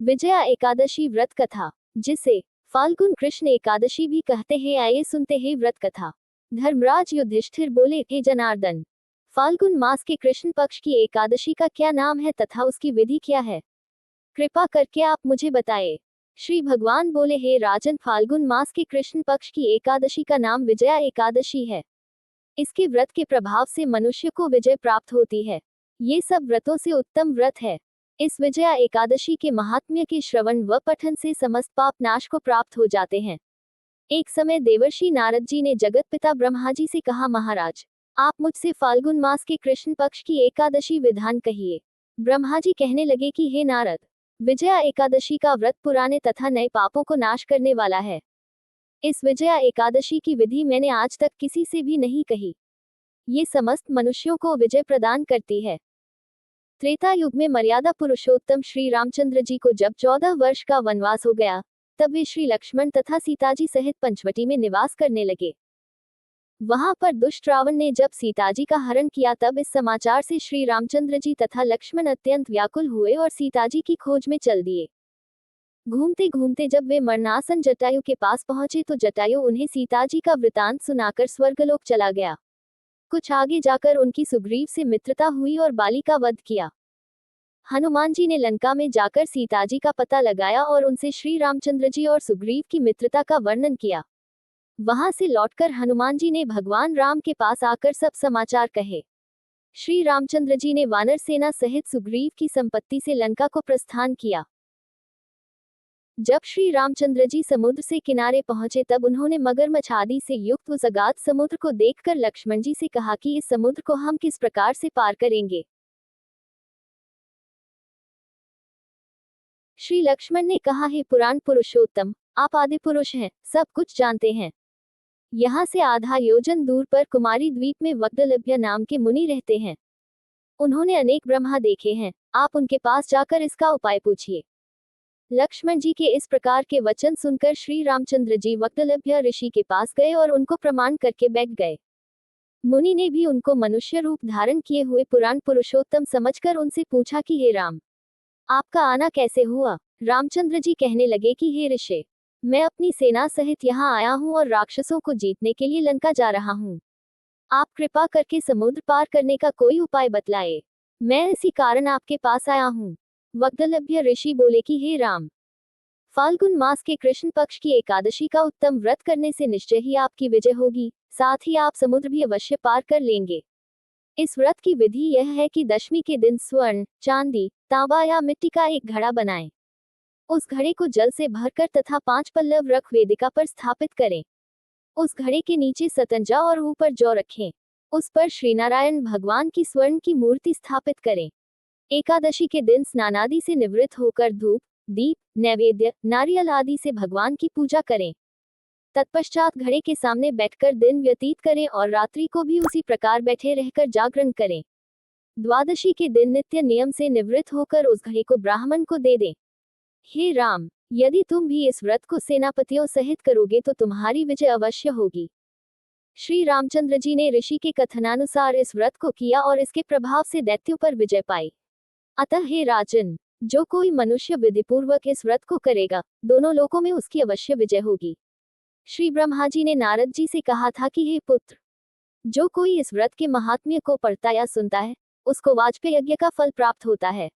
विजया एकादशी व्रत कथा, जिसे फाल्गुन कृष्ण एकादशी भी कहते हैं, आइए सुनते हैं व्रत कथा। धर्मराज युधिष्ठिर बोले, हे जनार्दन, फाल्गुन मास के कृष्ण पक्ष की एकादशी का क्या नाम है तथा उसकी विधि क्या है? कृपा करके आप मुझे बताएं। श्री भगवान बोले, हे राजन, फाल्गुन मास के कृष्ण पक्ष की एकादशी का नाम विजया एकादशी है। इसके व्रत के प्रभाव से मनुष्य को विजय प्राप्त होती है। ये सब व्रतों से उत्तम व्रत है। इस विजया एकादशी के महात्म्य के श्रवण व पठन से समस्त पाप नाश को प्राप्त हो जाते हैं। एक समय देवर्षि नारद जी ने जगत पिता ब्रह्मा जी से कहा, महाराज, आप मुझसे फाल्गुन मास के कृष्ण पक्ष की एकादशी विधान कहिए। ब्रह्मा जी कहने लगे कि हे नारद, विजया एकादशी का व्रत पुराने तथा नए पापों को नाश करने वाला है। इस विजया एकादशी की विधि मैंने आज तक किसी से भी नहीं कही। ये समस्त मनुष्यों को विजय प्रदान करती है। त्रेता युग में मर्यादा पुरुषोत्तम श्री रामचंद्र जी को जब 14 वर्ष का वनवास हो गया, तब वे श्री लक्ष्मण तथा सीताजी सहित पंचवटी में निवास करने लगे। वहां पर दुष्ट रावण ने जब सीताजी का हरण किया, तब इस समाचार से श्री रामचंद्र जी तथा लक्ष्मण अत्यंत व्याकुल हुए और सीताजी की खोज में चल दिए। घूमते घूमते जब वे मरणासन जटायु के पास पहुंचे, तो जटायु उन्हें सीताजी का वृतांत सुनाकर स्वर्गलोक चला गया। कुछ आगे जाकर उनकी सुग्रीव से मित्रता हुई और बाली का वध किया। हनुमान जी ने लंका में जाकर सीताजी का पता लगाया और उनसे श्री रामचंद्र जी और सुग्रीव की मित्रता का वर्णन किया। वहां से लौटकर हनुमान जी ने भगवान राम के पास आकर सब समाचार कहे। श्री रामचंद्र जी ने वानर सेना सहित सुग्रीव की संपत्ति से लंका को प्रस्थान किया। जब श्री रामचंद्र जी समुद्र से किनारे पहुंचे, तब उन्होंने मगरमच्छ आदि से युक्त उस अगाध समुद्र को देखकर लक्ष्मण जी से कहा कि इस समुद्र को हम किस प्रकार से पार करेंगे। श्री लक्ष्मण ने कहा, हे पुराण पुरुषोत्तम, आप आदि पुरुष हैं, सब कुछ जानते हैं। यहाँ से आधा योजन दूर पर कुमारी द्वीप में वग्दलभ्य नाम के मुनि रहते हैं। उन्होंने अनेक ब्रह्मा देखे हैं, आप उनके पास जाकर इसका उपाय पूछिए। लक्ष्मण जी के इस प्रकार के वचन सुनकर श्री रामचंद्र जी वग्दलभ्य ऋषि के पास गए और उनको प्रणाम करके बैठ गए। मुनि ने भी उनको मनुष्य रूप धारण किए हुए पुराण पुरुषोत्तम समझकर उनसे पूछा कि हे राम, आपका आना कैसे हुआ? रामचंद्र जी कहने लगे कि हे ऋषि, मैं अपनी सेना सहित यहाँ आया हूँ और राक्षसों को जीतने के लिए लंका जा रहा हूँ। आप कृपा करके समुद्र पार करने का कोई उपाय बतलाए। मैं इसी कारण आपके पास आया हूँ। वग्दलभ्य ऋषि बोले कि हे राम, फाल्गुन मास के कृष्ण पक्ष की एकादशी का उत्तम व्रत करने से निश्चय ही आपकी विजय होगी, साथ ही आप समुद्र भी अवश्य पार कर लेंगे। इस व्रत की विधि यह है कि दशमी के दिन स्वर्ण, चांदी, तांबा या मिट्टी का एक घड़ा बनाएं। उस घड़े को जल से भरकर तथा 5 पल्लव रख वेदिका पर स्थापित करें। उस घड़े के नीचे सतंजा और ऊपर जौ रखें। उस पर श्रीनारायण भगवान की स्वर्ण की मूर्ति स्थापित करें। एकादशी के दिन स्नानादि से निवृत्त होकर धूप, दीप, नैवेद्य, नारियल आदि से भगवान की पूजा करें। तत्पश्चात घड़े के सामने बैठकर दिन व्यतीत करें और रात्रि को भी उसी प्रकार बैठे रहकर जागरण करें। द्वादशी के दिन नित्य नियम से निवृत्त होकर उस घड़े को ब्राह्मण को दे दें। हे राम, यदि तुम भी इस व्रत को सेनापतियों सहित करोगे तो तुम्हारी विजय अवश्य होगी। श्री रामचंद्र जी ने ऋषि के कथनानुसार इस व्रत को किया और इसके प्रभाव से दैत्यों पर विजय पाई। अतः हे राजन, जो कोई मनुष्य विधिपूर्वक इस व्रत को करेगा, दोनों लोकों में उसकी अवश्य विजय होगी। श्री ब्रह्मा जी ने नारद जी से कहा था कि हे पुत्र, जो कोई इस व्रत के महात्म्य को पढ़ता या सुनता है, उसको वाजपेय यज्ञ का फल प्राप्त होता है।